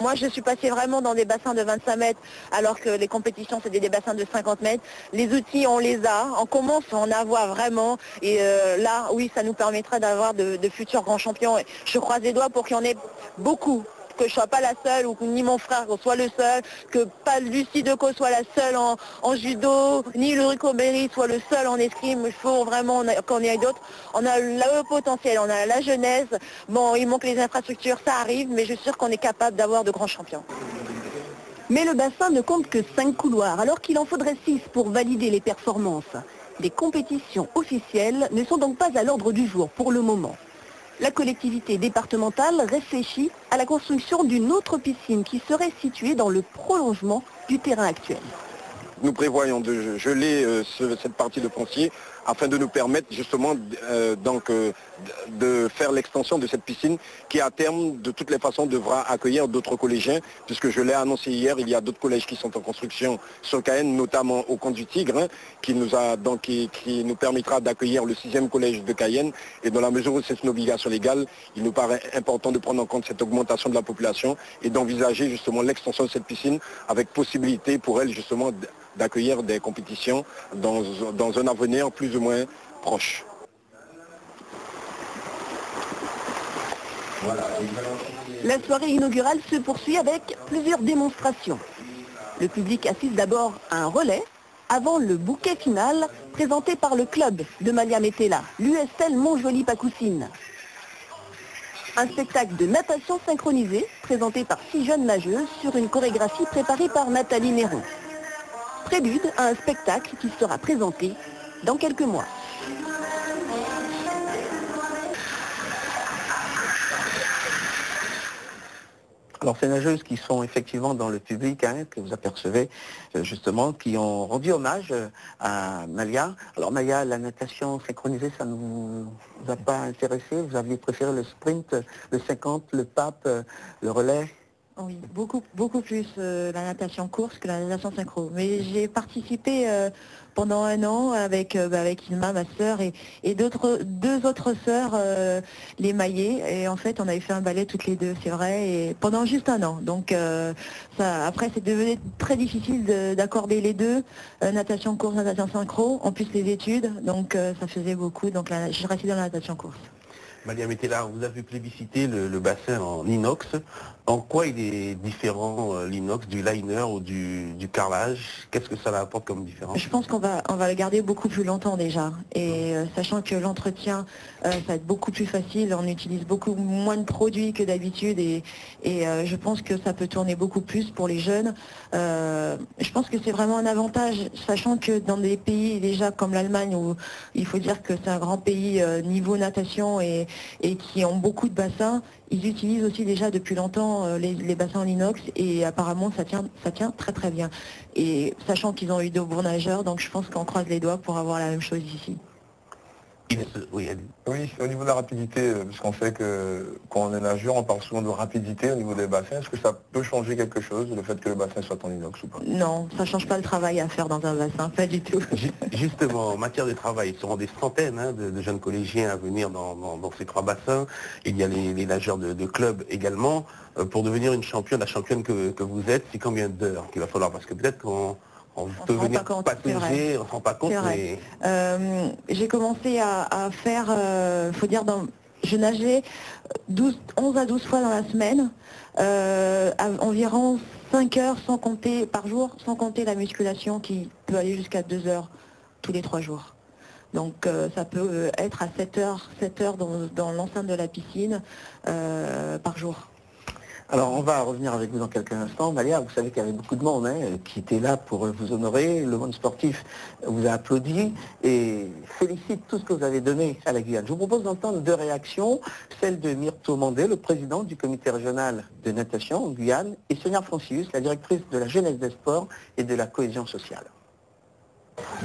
Moi, je suis passée vraiment dans des bassins de 25 mètres, alors que les compétitions, c'est des bassins de 50 mètres. Les outils, on les a, on commence à en avoir vraiment. Et là, oui, ça nous permettra d'avoir de futurs grands champions. Et je croise les doigts pour qu'il y en ait beaucoup. Que je ne sois pas la seule, ou que ni mon frère soit le seul, que pas Lucie Decaux soit la seule en judo, ni Ulrico Berry soit le seul en escrime. Il faut vraiment qu'on ait d'autres. On a le potentiel, on a la jeunesse. Bon, il manque les infrastructures, ça arrive, mais je suis sûre qu'on est capable d'avoir de grands champions. Mais le bassin ne compte que 5 couloirs, alors qu'il en faudrait 6 pour valider les performances. Des compétitions officielles ne sont donc pas à l'ordre du jour pour le moment. La collectivité départementale réfléchit à la construction d'une autre piscine qui serait située dans le prolongement du terrain actuel. Nous prévoyons de geler cette partie de foncier afin de nous permettre justement de faire l'extension de cette piscine qui à terme de toutes les façons devra accueillir d'autres collégiens, puisque je l'ai annoncé hier, il y a d'autres collèges qui sont en construction sur Cayenne, notamment au Camp du Tigre, qui nous permettra d'accueillir le 6e collège de Cayenne. Et dans la mesure où c'est une obligation légale, il nous paraît important de prendre en compte cette augmentation de la population et d'envisager justement l'extension de cette piscine avec possibilité pour elle justement d'accueillir des compétitions dans un avenir plus ou moins proche. La soirée inaugurale se poursuit avec plusieurs démonstrations. Le public assiste d'abord à un relais avant le bouquet final présenté par le club de Malia Metella, l'USL Montjoly-Pacoucine. Un spectacle de natation synchronisée présenté par 6 jeunes nageuses sur une chorégraphie préparée par Nathalie Néron. Prélude à un spectacle qui sera présenté dans quelques mois. Alors ces nageuses qui sont effectivement dans le public, que vous apercevez justement, qui ont rendu hommage à Malia. Alors Malia, la natation synchronisée, ça ne vous a pas intéressé? Vous aviez préféré le sprint, le 50, le pape, le relais? Oui, beaucoup plus la natation course que la natation synchro. Mais j'ai participé pendant un an avec Ilma, ma sœur, et deux autres sœurs, les Maillets. Et en fait, on avait fait un ballet toutes les deux, c'est vrai, et pendant juste un an. Donc après, c'est devenu très difficile d'accorder les deux, natation course, natation synchro, en plus les études. Donc ça faisait beaucoup. Donc je suis restée dans la natation course. Malia Metella, vous avez plébiscité le bassin en inox. En quoi il est différent l'inox du liner ou du carrelage? Qu'est-ce que ça apporte comme différence? Je pense qu'on va le garder beaucoup plus longtemps déjà. Et sachant que l'entretien, ça va être beaucoup plus facile, on utilise beaucoup moins de produits que d'habitude et je pense que ça peut tourner beaucoup plus pour les jeunes. Je pense que c'est vraiment un avantage, sachant que dans des pays déjà comme l'Allemagne, où il faut dire que c'est un grand pays niveau natation et qui ont beaucoup de bassins, ils utilisent aussi déjà depuis longtemps les bassins en inox et apparemment ça tient très très bien. Et sachant qu'ils ont eu de bons nageurs, donc je pense qu'on croise les doigts pour avoir la même chose ici. Oui, au niveau de la rapidité, puisqu'on sait que quand on est nageur, on parle souvent de rapidité au niveau des bassins. Est-ce que ça peut changer quelque chose, le fait que le bassin soit en inox ou pas? Non, ça ne change pas le travail à faire dans un bassin, pas du tout. Justement, en matière de travail, il seront des centaines de jeunes collégiens à venir dans ces 3 bassins. Il y a les nageurs de club également. Pour devenir la championne que vous êtes, c'est combien d'heures qu'il va falloir? Parce que peut-être qu'on peut venir patauger, on ne se rend pas compte. Mais... j'ai commencé à faire, faut dire, je nageais 11 à 12 fois dans la semaine, environ 5 heures sans compter par jour, sans compter la musculation qui peut aller jusqu'à 2 heures tous les 3 jours. Donc ça peut être à 7 heures dans l'enceinte de la piscine par jour. Alors on va revenir avec vous dans quelques instants. Malia, vous savez qu'il y avait beaucoup de monde qui était là pour vous honorer. Le monde sportif vous a applaudi et félicite tout ce que vous avez donné à la Guyane. Je vous propose d'entendre 2 réactions, celle de Myrto Mandé, le président du comité régional de natation en Guyane, et Sonia Francius, la directrice de la jeunesse des sports et de la cohésion sociale.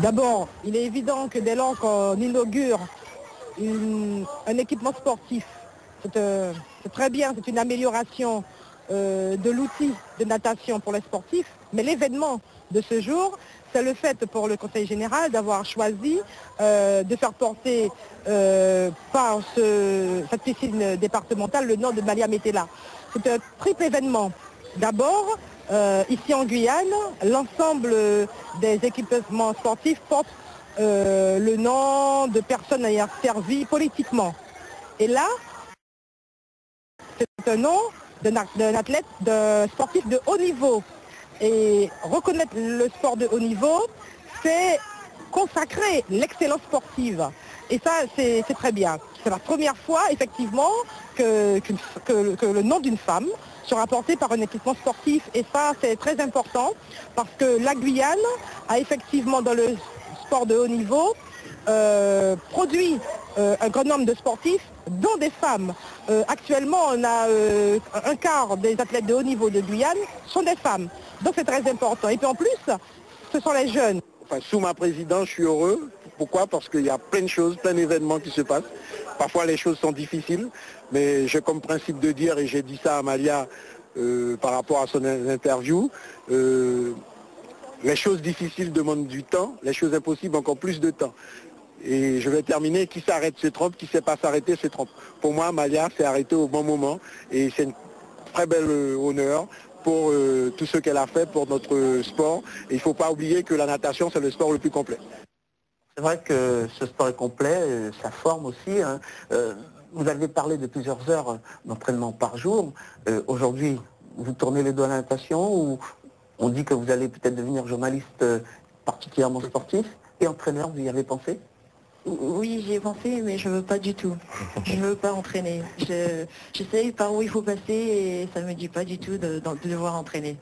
D'abord, il est évident que dès lors qu'on inaugure un équipement sportif, c'est très bien, c'est une amélioration de l'outil de natation pour les sportifs, mais l'événement de ce jour, c'est le fait pour le Conseil général d'avoir choisi de faire porter par cette piscine départementale le nom de Malia Metella. C'est un triple événement. D'abord, ici en Guyane, l'ensemble des équipements sportifs portent le nom de personnes ayant servi politiquement. Et là, c'est un nom d'un athlète, d'un sportif de haut niveau. Et reconnaître le sport de haut niveau, c'est consacrer l'excellence sportive. Et ça, c'est très bien. C'est la première fois, effectivement, que le nom d'une femme sera porté par un équipement sportif. Et ça, c'est très important, parce que la Guyane a effectivement, dans le sport de haut niveau, produit un grand nombre de sportifs, dont des femmes. Actuellement, on a un quart des athlètes de haut niveau de Guyane sont des femmes. Donc c'est très important. Et puis en plus, ce sont les jeunes. Enfin, sous ma présidence, je suis heureux. Pourquoi? Parce qu'il y a plein de choses, plein d'événements qui se passent. Parfois les choses sont difficiles, mais j'ai comme principe de dire, et j'ai dit ça à Malia par rapport à son interview, les choses difficiles demandent du temps, les choses impossibles encore plus de temps. Et je vais terminer, qui s'arrête se trompe, qui ne sait pas s'arrêter se trompe. Pour moi, Malia s'est arrêtée au bon moment et c'est un très bel honneur pour tout ce qu'elle a fait pour notre sport. Et il ne faut pas oublier que la natation, c'est le sport le plus complet. C'est vrai que ce sport est complet, ça forme aussi. Hein. Vous avez parlé de plusieurs heures d'entraînement par jour. Aujourd'hui, vous tournez les doigts à la natation ou on dit que vous allez peut-être devenir journaliste particulièrement sportif et entraîneur, vous y avez pensé? Oui, j'y ai pensé, mais je ne veux pas du tout. Je ne veux pas entraîner. Je sais par où il faut passer et ça ne me dit pas du tout de devoir entraîner.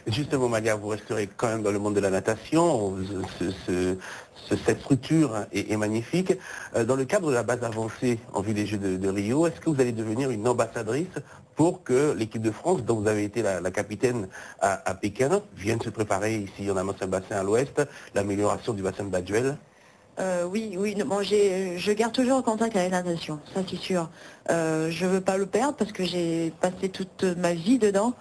Justement, Malia, vous resterez quand même dans le monde de la natation. Cette structure est magnifique. Dans le cadre de la base avancée en vue des Jeux de Rio, est-ce que vous allez devenir une ambassadrice pour que l'équipe de France, dont vous avez été la capitaine à Pékin, vienne se préparer ici en Amont-Saint-Bassin à l'ouest, l'amélioration du bassin de Baduel? Oui, bon, je garde toujours le contact avec la natation, ça c'est sûr. Je ne veux pas le perdre parce que j'ai passé toute ma vie dedans.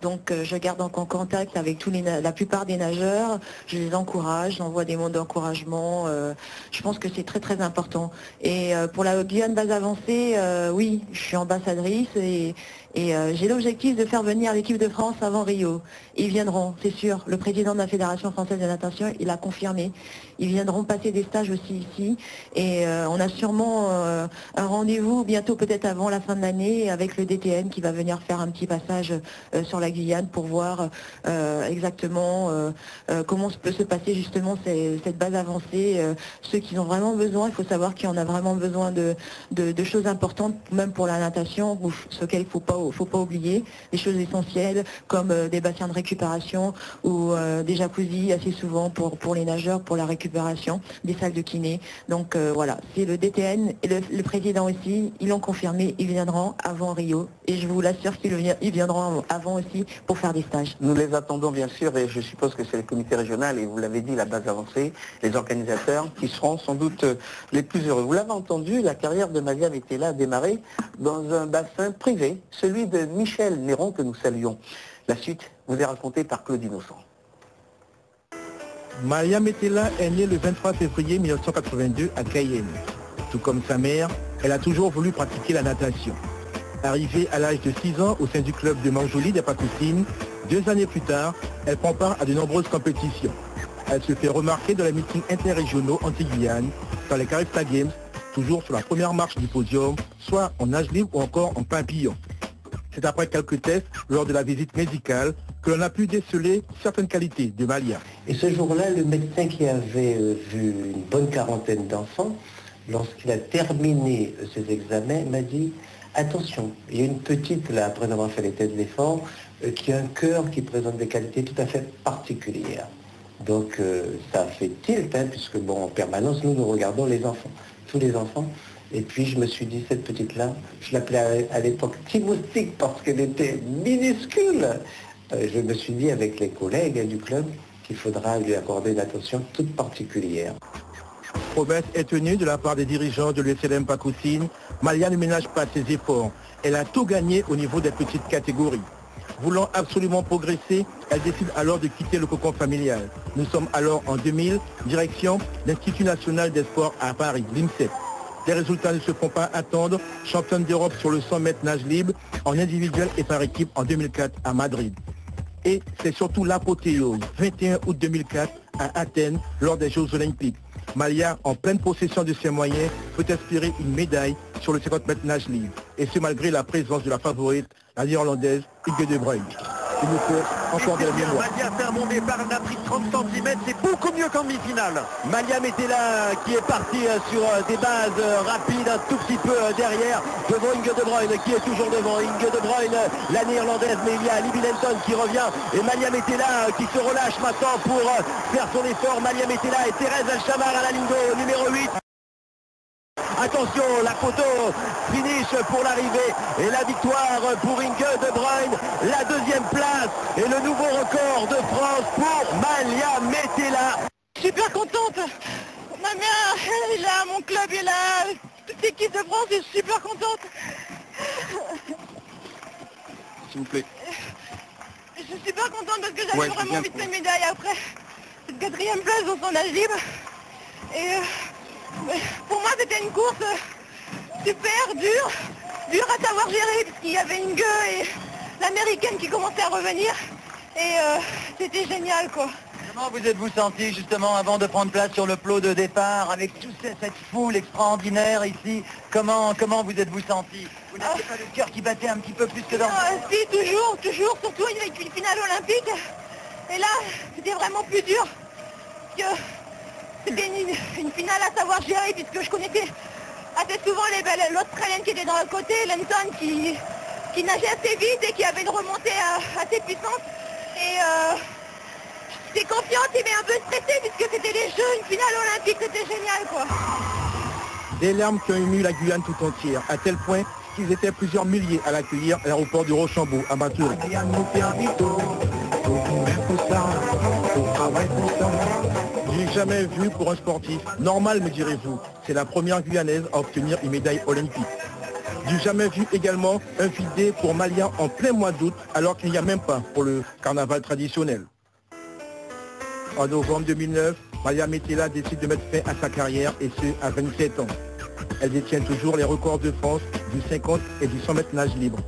Donc je garde en contact avec la plupart des nageurs, je les encourage, j'envoie des mots d'encouragement. Je pense que c'est très très important. Et pour la Guyane base avancée, oui, je suis ambassadrice et j'ai l'objectif de faire venir l'équipe de France avant Rio. Ils viendront, c'est sûr. Le président de la Fédération française de natation, il a confirmé. Ils viendront passer des stages aussi ici. Et on a sûrement un rendez-vous bientôt, peut-être avant la fin de l'année, avec le DTN qui va venir faire un petit passage sur la Guyane pour voir exactement comment peut se passer justement cette base avancée. Ceux qui ont vraiment besoin, il faut savoir qu'il y en a vraiment besoin de choses importantes, même pour la natation, ce qu'il ne faut pas oublier, des choses essentielles comme des bassins de récupération ou des jacuzzis assez souvent pour les nageurs, pour la récupération, des salles de kiné. Donc voilà, c'est le DTN et le président aussi, ils l'ont confirmé, ils viendront avant Rio et je vous l'assure qu'ils viendront avant aussi pour faire des stages. Nous les attendons bien sûr et je suppose que c'est le comité régional et vous l'avez dit, la base avancée, les organisateurs qui seront sans doute les plus heureux. Vous l'avez entendu, la carrière de Malia Metela a démarré dans un bassin privé, celui de Michel Néron que nous saluons. La suite vous est racontée par Claude Innocent. Malia Metela est née le 23 février 1982 à Cayenne. Tout comme sa mère, elle a toujours voulu pratiquer la natation. Arrivée à l'âge de 6 ans au sein du club de Manjoli des Papoussines, 2 années plus tard, elle prend part à de nombreuses compétitions. Elle se fait remarquer dans les meetings interrégionaux anti-Guyane, dans les Caribta Games, toujours sur la première marche du podium, soit en nage libre ou encore en papillon. C'est après quelques tests, lors de la visite médicale, que l'on a pu déceler certaines qualités de Malia. Et ce jour-là, le médecin qui avait vu une bonne quarantaine d'enfants, lorsqu'il a terminé ses examens, m'a dit « Attention, il y a une petite, là, après avoir fait les tests d'effort, qui a un cœur qui présente des qualités tout à fait particulières. » Donc ça a fait tilt, hein, puisque bon, en permanence, nous regardons les enfants, tous les enfants. Et puis je me suis dit, cette petite-là, je l'appelais à l'époque Timoustique parce qu'elle était minuscule. Je me suis dit avec les collègues du club qu'il faudra lui accorder une attention toute particulière. Promesse est tenue de la part des dirigeants de l'USLM Papoussines. Malia ne ménage pas ses efforts. Elle a tout gagné au niveau des petites catégories. Voulant absolument progresser, elle décide alors de quitter le cocon familial. Nous sommes alors en 2000, direction l'Institut national des sports à Paris, l'INSEP. Les résultats ne se font pas attendre. Championne d'Europe sur le 100 mètres nage libre, en individuel et par équipe en 2004 à Madrid. Et c'est surtout l'apothéose, 21 août 2004 à Athènes, lors des Jeux Olympiques. Malia, en pleine possession de ses moyens, peut espérer une médaille sur le 50 mètres nage libre. Et ce malgré la présence de la favorite, la néerlandaise Inge de Bruyne. Il nous faut encore de la mémoire. Malia fait un bon départ, elle a pris 30 cm, c'est beaucoup mieux qu'en demi-finale. Malia Metella qui est parti sur des bases rapides, un tout petit peu derrière, devant Inge de Bruyne qui est toujours devant. Inge de Bruyne, la néerlandaise, mais il y a Libby Lenton qui revient. Et Malia Metella qui se relâche maintenant pour faire son effort. Malia Metella et Thérèse Alchamar à la ligne d'eau, numéro 8. Attention, la photo finish pour l'arrivée et la victoire pour Inge de Bruyne, la deuxième place et le nouveau record de France pour Malia Metella. Super contente. Ma mère, elle est là, mon club est là, toute l'équipe de France est super contente. S'il vous plaît. Je suis super contente parce que j'avais vraiment envie de faire une médaille après cette 4e place dans son nage libre. Et pour moi c'était une course super dure à savoir gérer parce qu'il y avait Inge et l'américaine qui commençait à revenir et c'était génial quoi. Comment vous êtes-vous senti justement avant de prendre place sur le plot de départ avec toute cette foule extraordinaire ici? Comment vous êtes-vous senti? Vous n'aviez pas le cœur qui battait un petit peu plus que dans... Si, toujours, surtout avec une finale olympique. Et là, c'était vraiment plus dur. Parce que c'était une finale à savoir gérer puisque je connaissais assez souvent l'Australienne qui était dans le côté, Lenton qui nageait assez vite et qui avait une remontée assez puissante. Et j'étais confiante mais un peu stressée puisque c'était les Jeux, une finale olympique, c'était génial quoi. Des larmes qui ont ému la Guyane tout entière, à tel point qu'ils étaient plusieurs milliers à l'accueillir à l'aéroport de Rochambeau, à Matoury. Je n'ai jamais vu pour un sportif normal, me direz-vous. C'est la première Guyanaise à obtenir une médaille olympique. Du jamais vu également un fidé pour Malia en plein mois d'août, alors qu'il n'y a même pas pour le carnaval traditionnel. En novembre 2009, Malia Metella décide de mettre fin à sa carrière, et ce, à 27 ans. Elle détient toujours les records de France du 50 et du 100 mètres nage libre.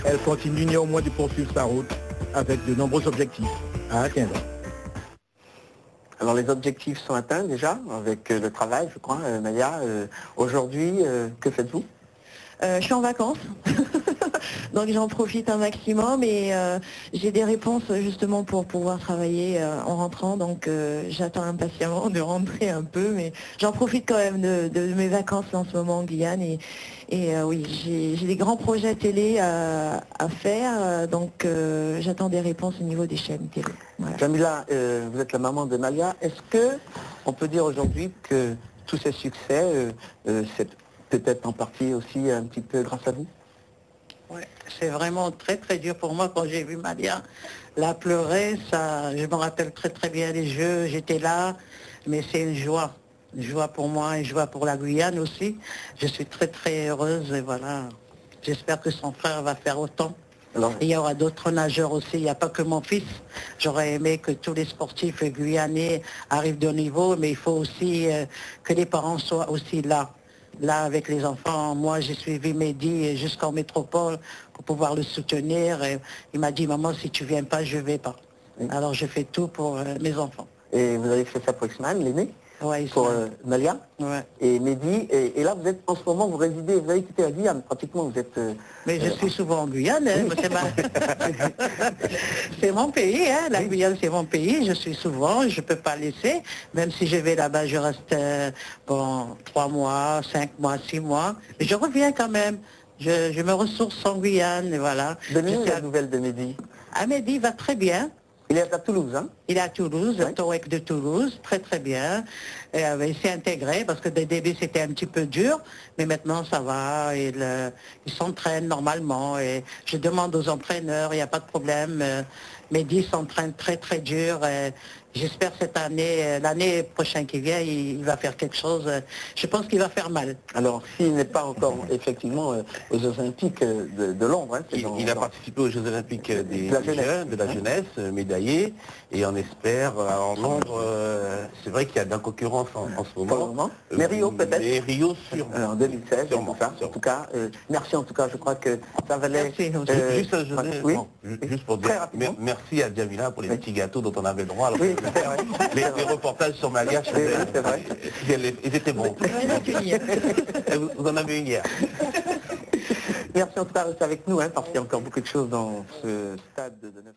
Elle continue néanmoins de poursuivre sa route avec de nombreux objectifs à atteindre. Alors les objectifs sont atteints déjà avec le travail, je crois, Malia. Aujourd'hui, que faites-vous? Je suis en vacances, donc j'en profite un maximum et j'ai des réponses justement pour pouvoir travailler en rentrant, donc j'attends impatiemment de rentrer un peu, mais j'en profite quand même de mes vacances en ce moment en Guyane et oui, j'ai des grands projets télé à faire, donc j'attends des réponses au niveau des chaînes télé. Voilà. Jamila, vous êtes la maman de Malia. Est-ce que on peut dire aujourd'hui que tous ces succès, c'est peut-être en partie aussi un petit peu grâce à vous? Oui, c'est vraiment très très dur pour moi quand j'ai vu Malia la pleurer. Ça, je me rappelle très très bien les Jeux, j'étais là, mais c'est une joie pour moi, une joie pour la Guyane aussi. Je suis très très heureuse et voilà. J'espère que son frère va faire autant. Alors, il y aura d'autres nageurs aussi, il n'y a pas que mon fils. J'aurais aimé que tous les sportifs guyanais arrivent de haut niveau, mais il faut aussi que les parents soient aussi là avec les enfants. Moi j'ai suivi Mehdi jusqu'en métropole pour pouvoir le soutenir et il m'a dit maman si tu viens pas je vais pas. Oui. Alors je fais tout pour mes enfants. Et vous avez fait ça pour Ismaël, l'aîné? Oui, pour Malia, ouais. Et Mehdi, et là vous êtes en ce moment, vous résidez, vous avez quitté la Guyane, pratiquement vous êtes... Mais je suis souvent en Guyane, hein, c'est mon pays, hein, la Guyane c'est mon pays, je suis souvent, je ne peux pas laisser, même si je vais là-bas, je reste 3 mois, 5 mois, 6 mois, mais je reviens quand même, je me ressource en Guyane, et voilà. Donnez-nous la nouvelle de Mehdi. Ah, Mehdi va très bien. Il est à Toulouse, hein? Il est à Toulouse, au TOEIC de Toulouse, très très bien. Et, il s'est intégré parce que dès le début c'était un petit peu dur, mais maintenant ça va, il s'entraîne normalement et je demande aux entraîneurs, il n'y a pas de problème. Mehdi s'entraîne très très dur. J'espère cette année, l'année prochaine qui vient, il va faire quelque chose. Je pense qu'il va faire mal. Alors, s'il n'est pas encore effectivement aux Jeux Olympiques de Londres, hein, il a participé aux Jeux Olympiques de la jeunesse, médaillé, et en en espère. En nombre, c'est vrai qu'il y a de la concurrence en ce moment. Mais Rio peut-être. Mais Rio en 2016, sûrement, ça. En tout cas, merci en tout cas, je crois que ça valait... Juste pour dire merci à Djamila pour les petits gâteaux dont on avait le droit. Alors les reportages sur Malia, ils étaient bons. Vous en avez eu hier. Merci en tout cas de rester avec nous, parce qu'il y a encore beaucoup de choses dans ce stade de 9.